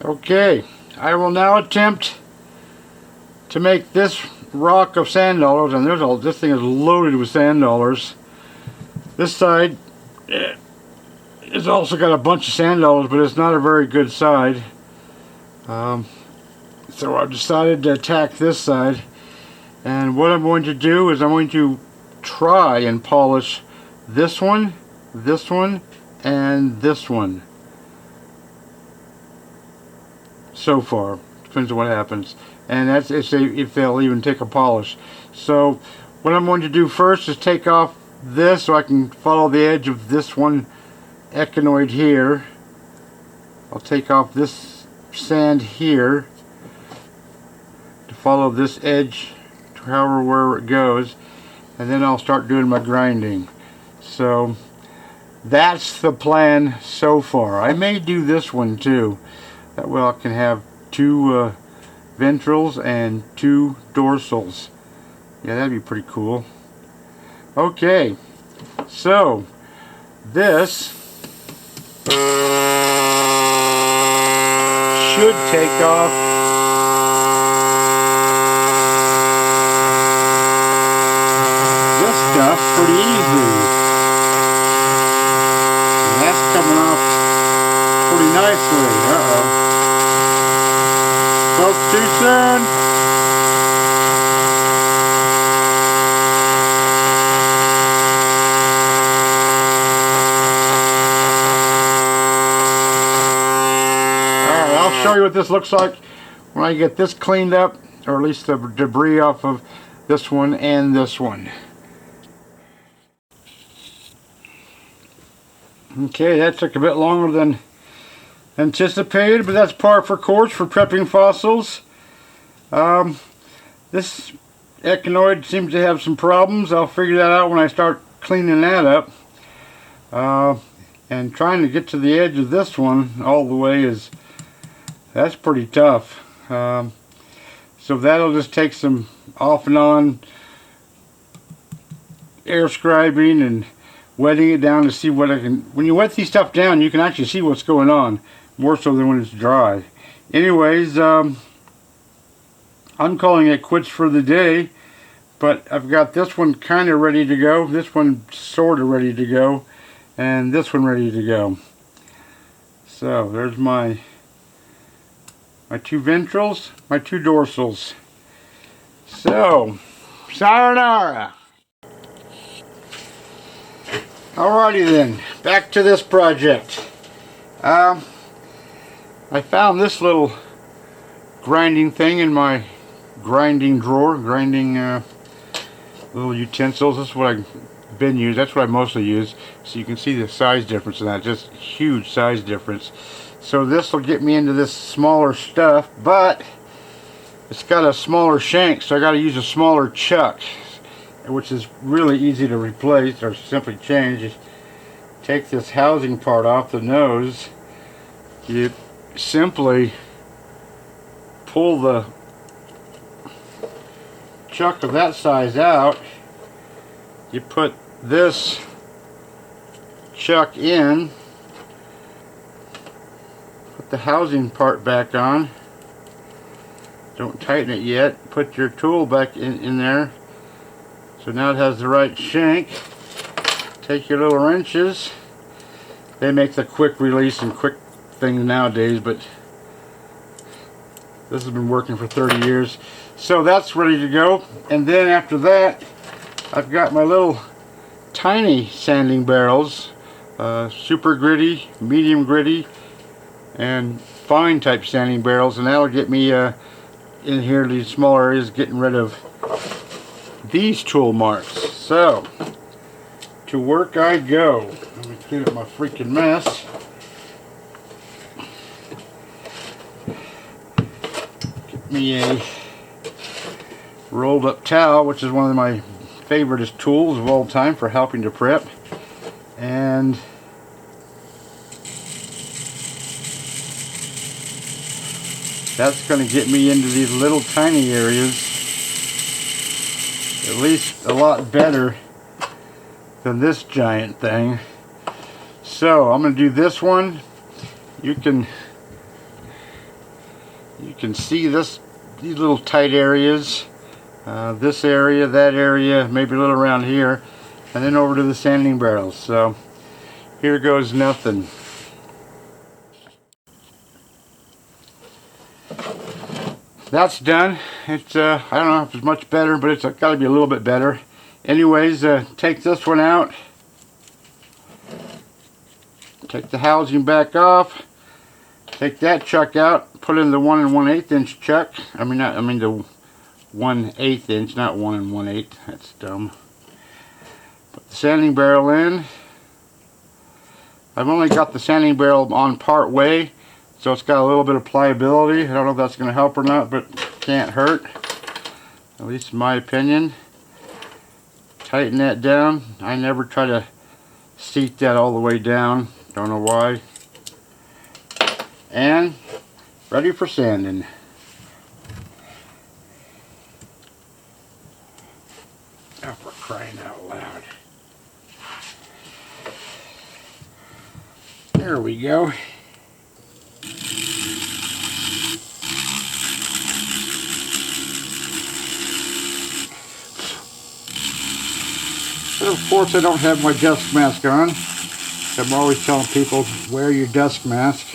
Okay, I will now attempt to make this rock of sand dollars, and this thing is loaded with sand dollars. This side it's also got a bunch of sand dollars, but it's not a very good side. So I've decided to attack this side, and what I'm going to do is I'm going to try and polish this one, and this one. So far, depends on what happens, and that's if they'll even take a polish. So what I'm going to do first is take off this so I can follow the edge of this one echinoid here. I'll take off this sand here to follow this edge to however where it goes, and then I'll start doing my grinding. So that's the plan so far. I may do this one too. That way I can have two ventrals and two dorsals. Yeah, that'd be pretty cool. Okay, so this should take off this stuff pretty easily. And that's coming off pretty nicely. Uh-oh. Spoke too soon. Alright, I'll show you what this looks like when I get this cleaned up, or at least the debris off of this one and this one. Okay, that took a bit longer than anticipated, but that's par for course for prepping fossils. This echinoid seems to have some problems. I'll figure that out when I start cleaning that up. And trying to get to the edge of this one all the way that's pretty tough. So that'll just take some off and on air scribing and wetting it down to see what I can. When you wet these stuff down, you can actually see what's going on, more so than when it's dry. Anyways, I'm calling it quits for the day, but I've got this one kind of ready to go, this one sort of ready to go, and this one ready to go. So there's my two ventrals, my two dorsals. So, sayonara. Alrighty then, back to this project. I found this little grinding thing in my grinding drawer, grinding little utensils. This is what I've been using. That's what I mostly use. So you can see the size difference in that, just huge size difference. So this will get me into this smaller stuff, but it's got a smaller shank, so I got to use a smaller chuck, which is really easy to replace or simply change. You take this housing part off the nose, you simply pull the chuck of that size out, you put this chuck in, put the housing part back on, don't tighten it yet, put your tool back in there. So now it has the right shank. Take your little wrenches. They make the quick release and quick things nowadays, but this has been working for 30 years. So that's ready to go. And then after that, I've got my little tiny sanding barrels, super gritty, medium gritty, and fine type sanding barrels, and that'll get me in here, these small areas, getting rid of these tool marks. So to work I go. Let me clean up my freaking mess. Get me a rolled up towel, which is one of my favorite tools of all time for helping to prep, and that's going to get me into these little tiny areas at least a lot better than this giant thing. So I'm going to do this one. You can can see these little tight areas, this area, that area, maybe a little around here, and then over to the sanding barrels. So here goes nothing. That's done. It's I don't know if it's much better, but it's got to be a little bit better. Anyways, take this one out. Take the housing back off. Take that chuck out. Put in the 1 1/8 inch chuck. I mean the 1/8 inch, not 1 1/8. That's dumb. Put the sanding barrel in. I've only got the sanding barrel on part way, so it's got a little bit of pliability. I don't know if that's going to help or not, but can't hurt. At least in my opinion. Tighten that down. I never try to seat that all the way down. Don't know why. And ready for sanding. Oh, for crying out loud. There we go. And of course I don't have my dust mask on. I'm always telling people, wear your dust mask.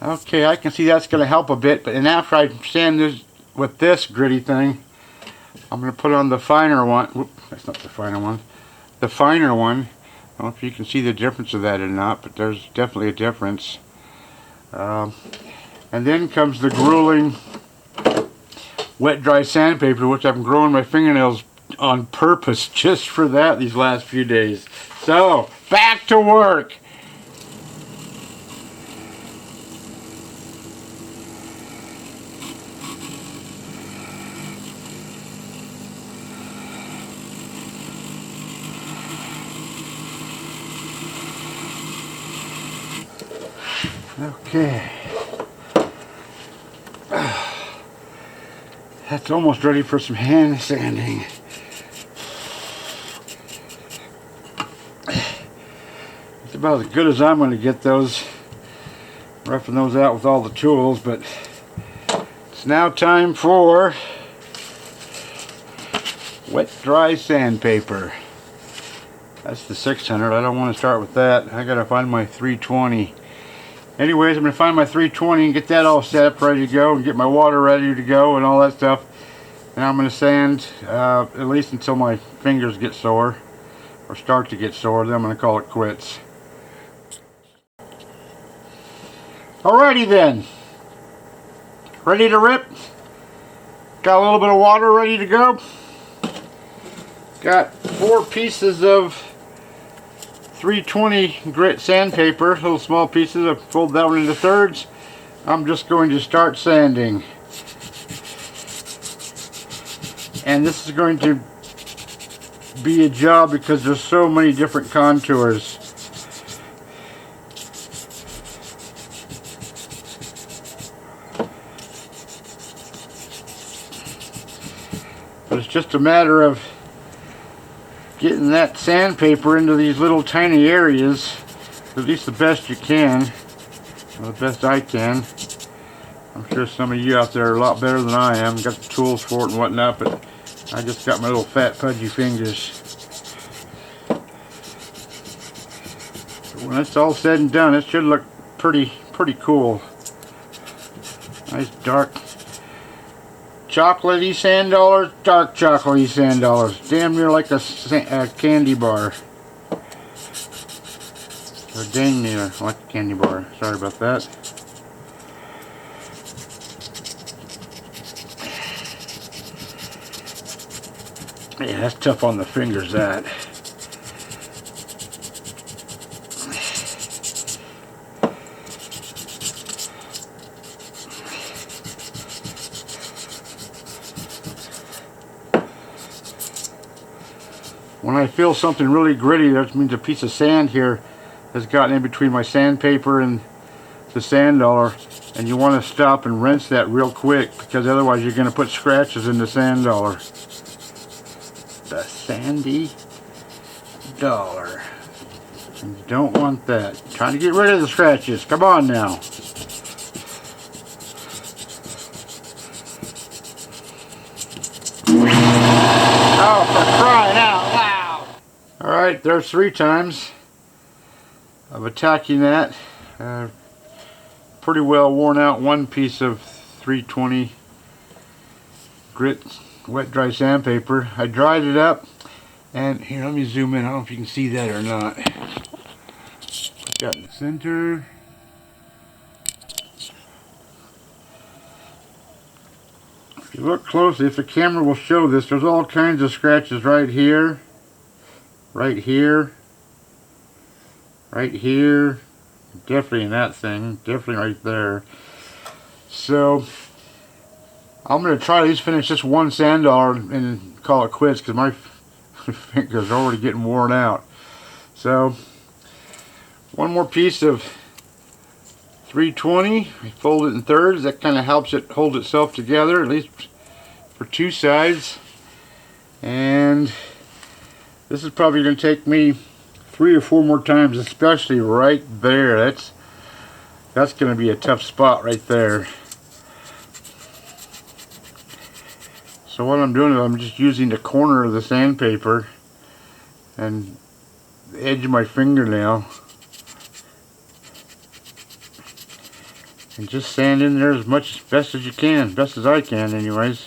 Okay, I can see that's going to help a bit, but after I sand this with this gritty thing, I'm going to put on the finer one. Whoop, that's not the finer one. The finer one. I don't know if you can see the difference of that or not, but there's definitely a difference. And then comes the grueling wet dry sandpaper, which I've been growing my fingernails on purpose just for that these last few days. So, back to work! Okay, that's almost ready for some hand sanding. It's about as good as I'm going to get those, roughing those out with all the tools, but it's now time for wet dry sandpaper. That's the 600. I don't want to start with that. I got to find my 320. Anyways, I'm going to find my 320 and get that all set up, ready to go, and get my water ready to go and all that stuff. And I'm going to sand at least until my fingers get sore, or start to get sore. Then I'm going to call it quits. Alrighty then. Ready to rip? Got a little bit of water ready to go. Got 4 pieces of 320 grit sandpaper, little small pieces. I fold that one into thirds. I'm just going to start sanding. And this is going to be a job because there's so many different contours. But it's just a matter of getting that sandpaper into these little tiny areas, at least the best you can, or the best I can. I'm sure some of you out there are a lot better than I am, got the tools for it and whatnot, but I just got my little fat pudgy fingers. But when it's all said and done, it should look pretty cool. Nice dark chocolatey sand dollars, dark chocolatey sand dollars, damn near like a candy bar, or dang near like a candy bar. Sorry about that. Yeah, that's tough on the fingers, that. When I feel something really gritty, that means a piece of sand here has gotten in between my sandpaper and the sand dollar, and you want to stop and rinse that real quick, because otherwise you're going to put scratches in the sand dollar. The sandy dollar. And you don't want that. Trying to get rid of the scratches. Come on now. Oh, for crying out loud! Alright, there's 3 times of attacking that. Pretty well worn out one piece of 320 grit wet dry sandpaper. I dried it up, and here, let me zoom in. I don't know if you can see that or not. Put that in the center. If you look closely, if the camera will show this, there's all kinds of scratches right here, right here, right here, definitely in that thing, definitely right there. So I'm going to try to at least finish this one sand dollar and call it quits, because my fingers are already getting worn out. So one more piece of 320, I fold it in thirds. That kind of helps it hold itself together, at least for 2 sides. And this is probably going to take me 3 or 4 more times, especially right there. That's going to be a tough spot right there. So what I'm doing is I'm just using the corner of the sandpaper and the edge of my fingernail and just sand in there as best as you can, best as I can anyways.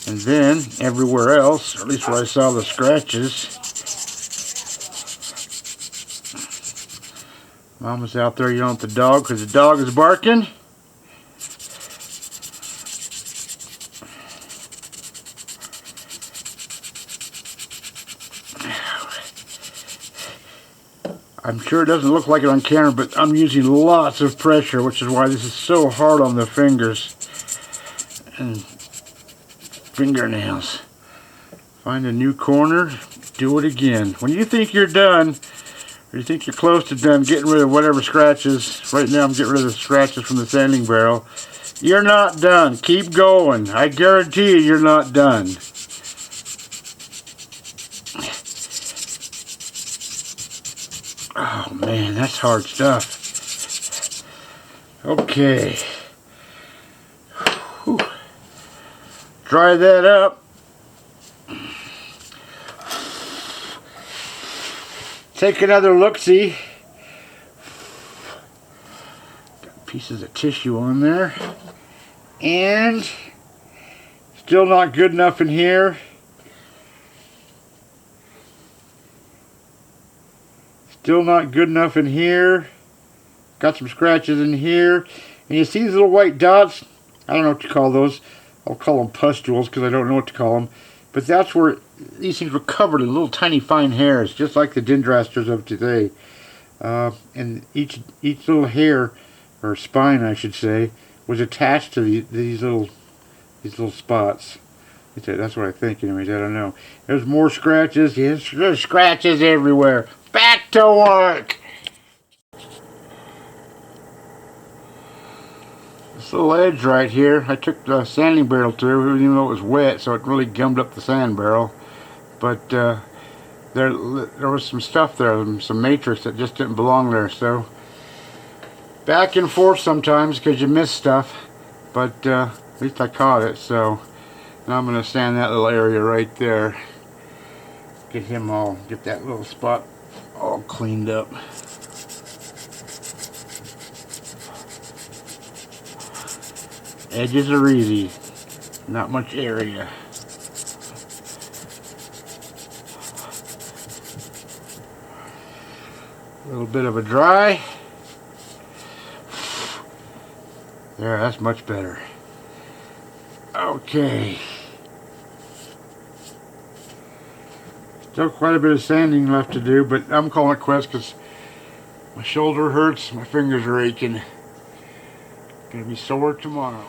And then everywhere else, or at least where I saw the scratches, Mama's out there yelling at the dog because the dog is barking. I'm sure it doesn't look like it on camera, but I'm using lots of pressure, which is why this is so hard on the fingers and fingernails. Find a new corner, do it again. When you think you're done, or you think you're close to done getting rid of whatever scratches, right now I'm getting rid of the scratches from the sanding barrel, you're not done. Keep going. I guarantee you're not done. Oh man, that's hard stuff. Okay. Whew. Dry that up. Take another look-see. Got pieces of tissue on there. And still not good enough in here. Still not good enough in here. Got some scratches in here. And you see these little white dots? I don't know what to call those. I'll call them pustules because I don't know what to call them. But that's where these things were covered in little tiny fine hairs, just like the dendrasters of today. And each little hair, or spine I should say, was attached to these little spots. That's what I think anyways, I don't know. There's more scratches. Yes, there's scratches everywhere. Back to work! This little edge right here, I took the sanding barrel through, even though it was wet, so it really gummed up the sand barrel. But there was some stuff there, some matrix that just didn't belong there. So back and forth sometimes because you miss stuff, but at least I caught it. So now I'm going to sand that little area right there. Get that little spot all cleaned up. Edges are easy, not much area. A little bit of a dry. There, that's much better. Okay. Still quite a bit of sanding left to do, but I'm calling it quits because my shoulder hurts, my fingers are aching. Gonna be sore tomorrow.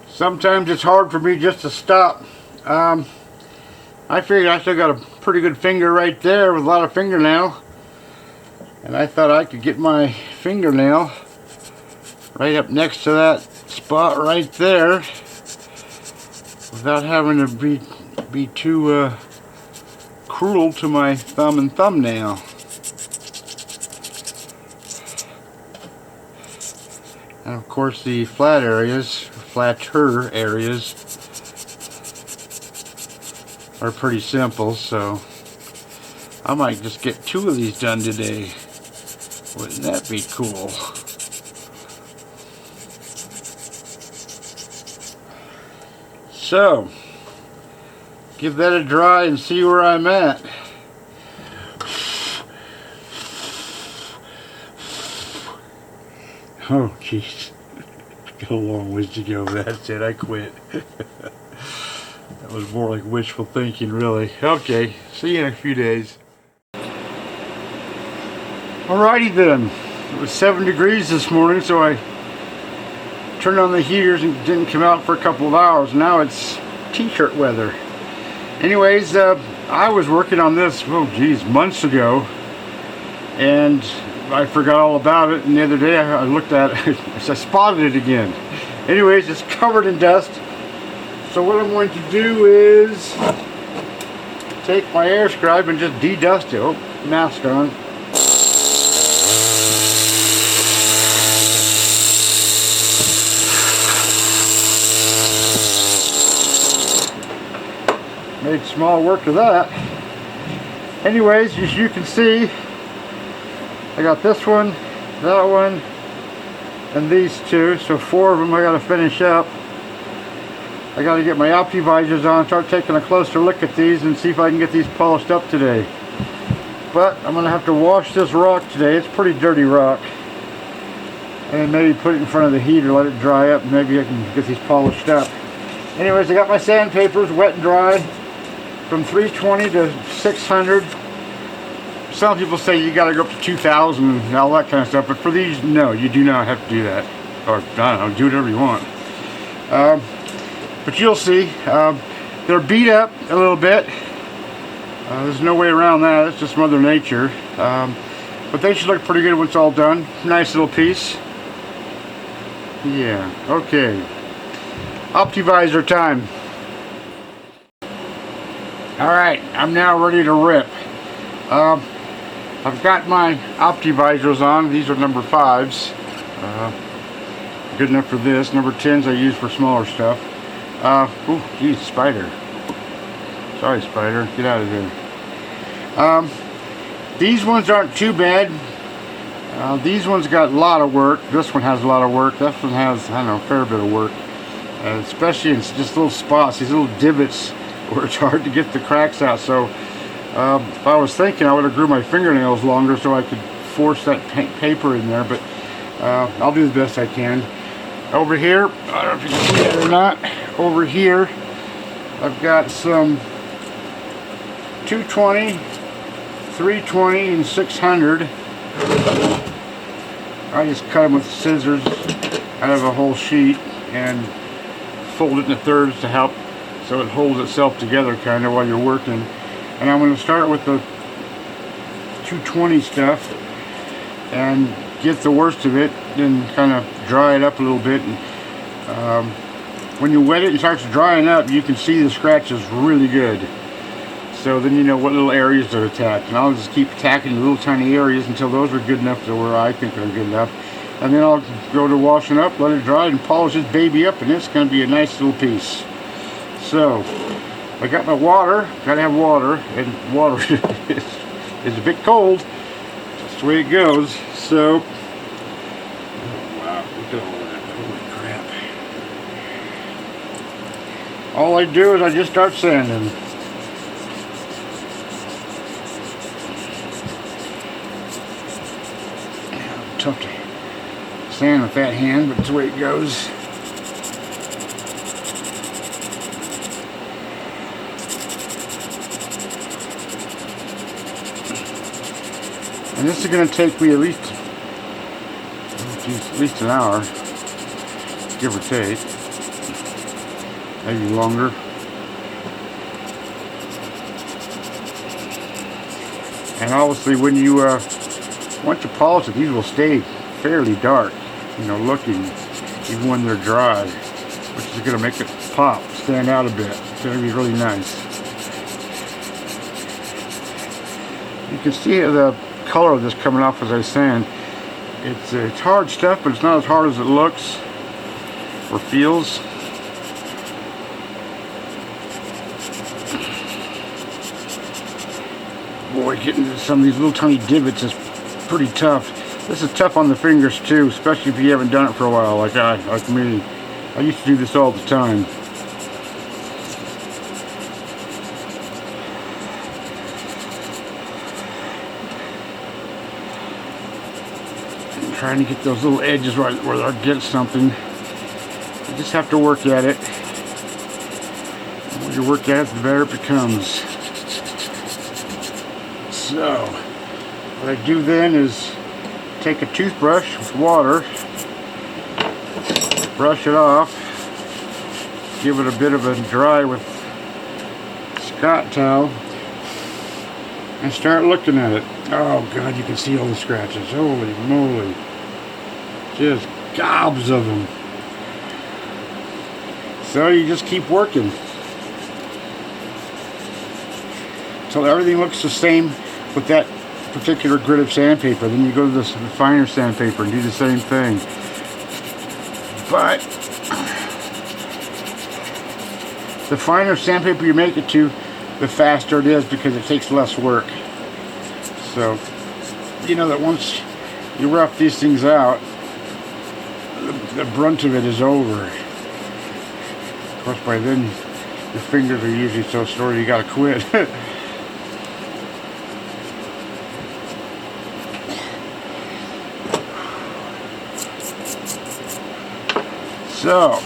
Sometimes it's hard for me just to stop. I figured I still got a pretty good finger right there with a lot of fingernail. And I thought I could get my fingernail right up next to that spot right there without having to be too cruel to my thumb and thumbnail. And of course the flatter areas are pretty simple, so I might just get 2 of these done today. Wouldn't that be cool? So, give that a dry and see where I'm at. Oh, jeez. Got a long ways to go. That's it. I quit. That was more like wishful thinking, really. Okay. See you in a few days. Alrighty then. It was 7 degrees this morning, so I turned on the heaters and didn't come out for a couple of hours. Now it's t-shirt weather. Anyways, I was working on this, oh geez, months ago, and I forgot all about it, and the other day I looked at it, I spotted it again. Anyways, it's covered in dust, so what I'm going to do is take my air scribe and just de-dust it. Oh, mask on. Made small work of that. Anyways, as you can see, I got this one, that one, and these 2, so 4 of them I got to finish up. I got to get my optivisors on, start taking a closer look at these and see if I can get these polished up today. But I'm going to have to wash this rock today. It's pretty dirty rock. And maybe put it in front of the heater, let it dry up, and maybe I can get these polished up. Anyways, I got my sandpapers wet and dry from 320 to 600. Some people say you got to go up to 2,000 and all that kind of stuff, but for these, no, you do not have to do that. Or, I don't know, do whatever you want. But you'll see, they're beat up a little bit. There's no way around that, it's just Mother Nature. But they should look pretty good when it's all done. Nice little piece. Yeah, okay. Optivisor time. Alright, I'm now ready to rip. I've got my Optivisors on. These are number 5s. Good enough for this. Number 10s I use for smaller stuff. Oh, geez, spider. Sorry, spider. Get out of here. These ones aren't too bad. These ones got a lot of work. This one has a lot of work. This one has, I don't know, a fair bit of work. Especially in just little spots, these little divots where it's hard to get the cracks out. So if I was thinking, I would have grew my fingernails longer so I could force that paper in there, but I'll do the best I can. Over here, I don't know if you can see it or not, over here I've got some 220, 320, and 600. I just cut them with scissors out of a whole sheet and fold it into thirds to help so it holds itself together kind of while you're working. And I'm going to start with the 220 stuff and get the worst of it, then kind of dry it up a little bit. And when you wet it and it starts drying up, you can see the scratches really good. So then you know what little areas to attack. And I'll just keep attacking the little tiny areas until those are good enough to where I think they're good enough. And then I'll go to washing up, let it dry, and polish this baby up, and it's going to be a nice little piece. So, I got my water. Gotta have water, and water is a bit cold. That's the way it goes. So, oh wow, look at all that. Holy crap. All I do is I just start sanding. Tough to sand with that hand, but it's the way it goes. And this is going to take me at least, oh geez, at least an hour, give or take, maybe longer. And obviously when you once you polish it, these will stay fairly dark, you know, looking, even when they're dry, which is going to make it pop, stand out a bit. It's going to be really nice. You can see the color of this coming off, as I was saying. It's hard stuff, but it's not as hard as it looks or feels. Boy, getting into some of these little tiny divots is pretty tough. This is tough on the fingers too, especially if you haven't done it for a while, like me. I used to do this all the time. I'm trying to get those little edges right where I'll get something. You just have to work at it. The more you work at it, the better it becomes. So, what I do then is take a toothbrush with water, brush it off, give it a bit of a dry with Scott towel, and start looking at it. Oh God, you can see all the scratches. Holy moly. Just gobs of them. So you just keep working until everything looks the same with that particular grit of sandpaper. Then you go to the finer sandpaper and do the same thing. But the finer sandpaper you make it to, the faster it is, because it takes less work. So you know that once you rough these things out, the brunt of it is over. Of course, by then your fingers are usually so sore you gotta quit. So,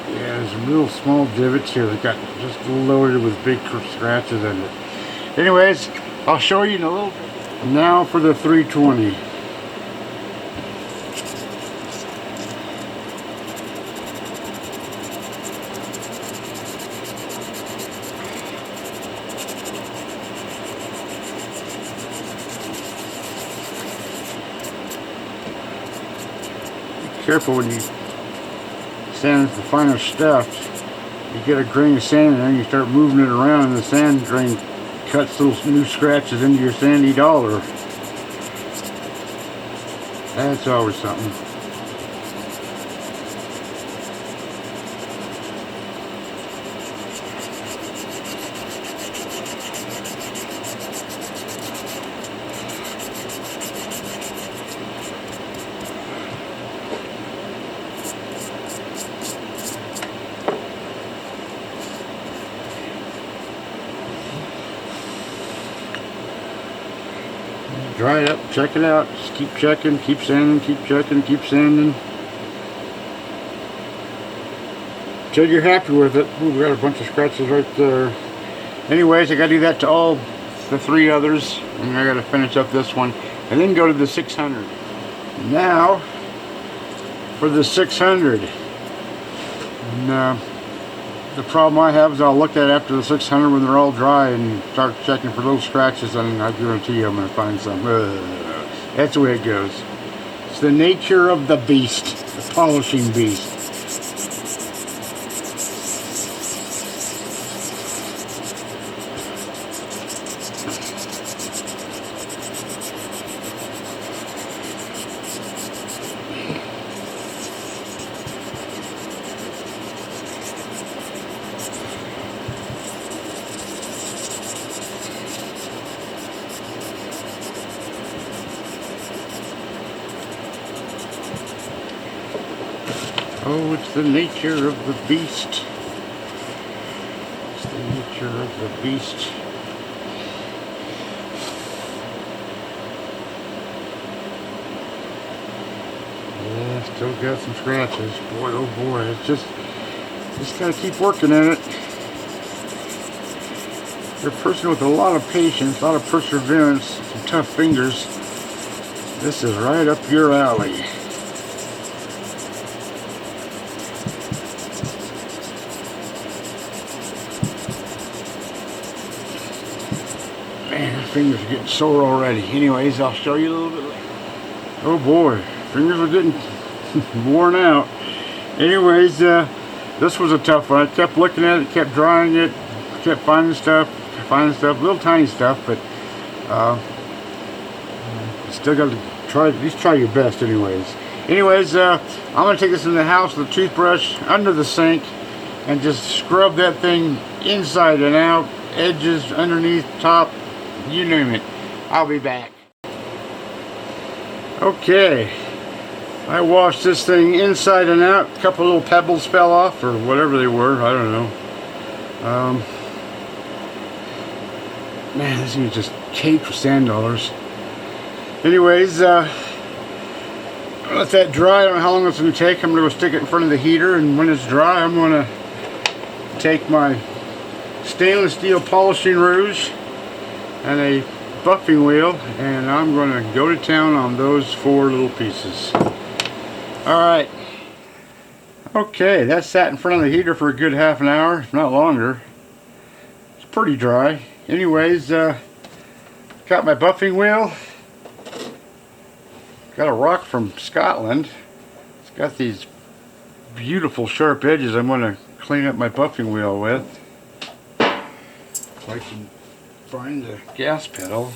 yeah, there's real small divots here that got just loaded with big scratches in it. Anyways, I'll show you in a little bit. Now for the 320. Careful when you sand the finer stuff. You get a grain of sand in there and you start moving it around, and the sand grain cuts little new scratches into your sandy dollar. That's always something. Dry it up, check it out, just keep checking, keep sanding, keep checking, keep sanding. Till you're happy with it. Ooh, we got a bunch of scratches right there. Anyways, I gotta do that to all the 3 others, and I gotta finish up this one, and then go to the 600. Now, for the 600. And, the problem I have is I'll look at it after the 600 when they're all dry and start checking for little scratches, and I guarantee you I'm going to find some. That's the way it goes. It's the nature of the beast, the polishing beast. Oh, it's the nature of the beast. It's the nature of the beast. Yeah, still got some scratches. Boy, oh boy, it's just gotta keep working at it. You're a person with a lot of patience, a lot of perseverance, some tough fingers. This is right up your alley. Man, my fingers are getting sore already. Anyways, I'll show you a little bit later. Oh boy, fingers are getting worn out. Anyways, this was a tough one. I kept looking at it, kept drawing it, kept finding stuff, little tiny stuff, but still got to try, at least try your best anyways. I'm going to take this in the house with a toothbrush under the sink and just scrub that thing inside and out, edges, underneath, top, you name it. I'll be back. Okay, I washed this thing inside and out. A couple little pebbles fell off, or whatever they were, I don't know. Man, this thing is just caked with sand dollars. Anyways, let that dry. I don't know how long it's going to take. I'm going to go stick it in front of the heater, and when it's dry, I'm going to take my stainless steel polishing rouge and a buffing wheel, and I'm going to go to town on those 4 little pieces. Alright. Okay, that sat in front of the heater for a good half an hour, if not longer. It's pretty dry. Anyways, got my buffing wheel. Got a rock from Scotland. It's got these beautiful sharp edges I'm going to clean up my buffing wheel with. If I can find the gas pedal.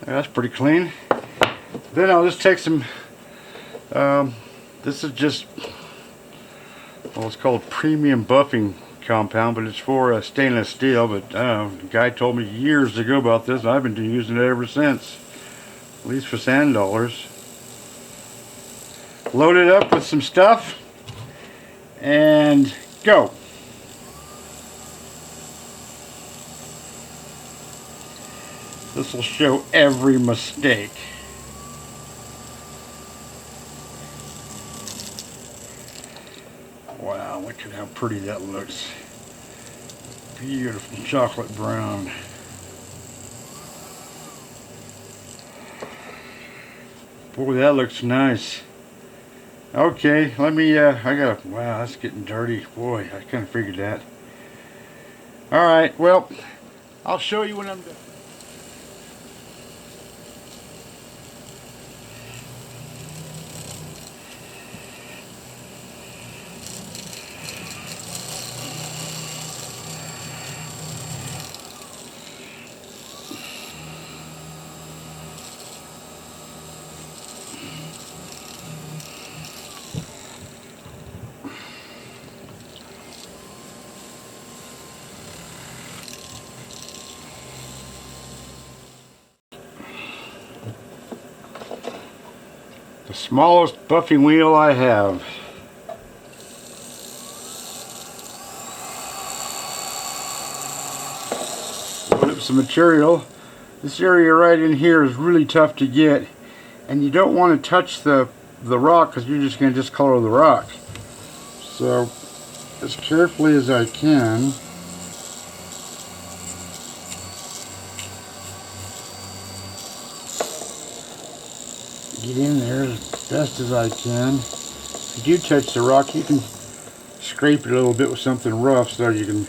That's pretty clean. Then I'll just take some, this is just, well, it's called premium buffing compound, but it's for stainless steel. But I don't know, the guy told me years ago about this, and I've been using it ever since, at least for sand dollars. Load it up with some stuff and go. This will show every mistake. Wow, look at how pretty that looks. Beautiful chocolate brown. Boy, that looks nice. Okay, let me, wow, that's getting dirty. Boy, I kind of figured that. Alright, well, I'll show you when I'm done. The smallest buffing wheel I have. Put up some material. This area right in here is really tough to get, and you don't want to touch the rock because you're just going to discolor the rock. So as carefully as I can, get in there as best as I can. If you do touch the rock, you can scrape it a little bit with something rough so you can.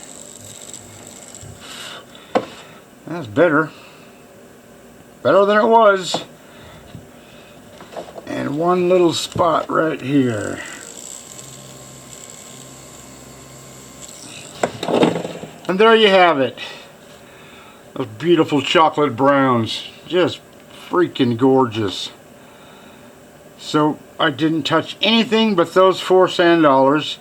That's better. Better than it was. And one little spot right here. And there you have it. Those beautiful chocolate browns. Just freaking gorgeous. So I didn't touch anything but those 4 sand dollars.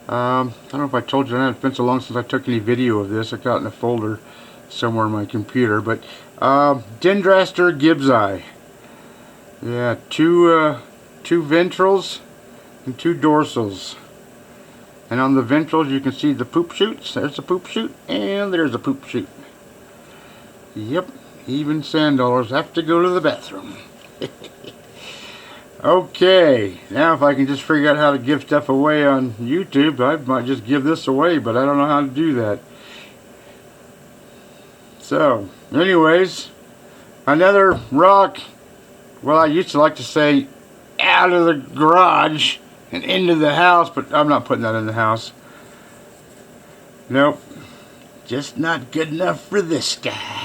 I don't know if I told you that. It's been so long since I took any video of this. I got it in a folder somewhere on my computer. But Dendraster Gibbs eye. Yeah, two ventrals and 2 dorsals. And on the ventrals you can see the poop chutes. There's a poop chute and there's a poop chute. Yep, even sand dollars have to go to the bathroom. Okay, now if I can just figure out how to give stuff away on YouTube, I might just give this away, but I don't know how to do that. So, anyways, another rock. Well, I used to like to say out of the garage and into the house, but I'm not putting that in the house. Nope. Just not good enough for this guy.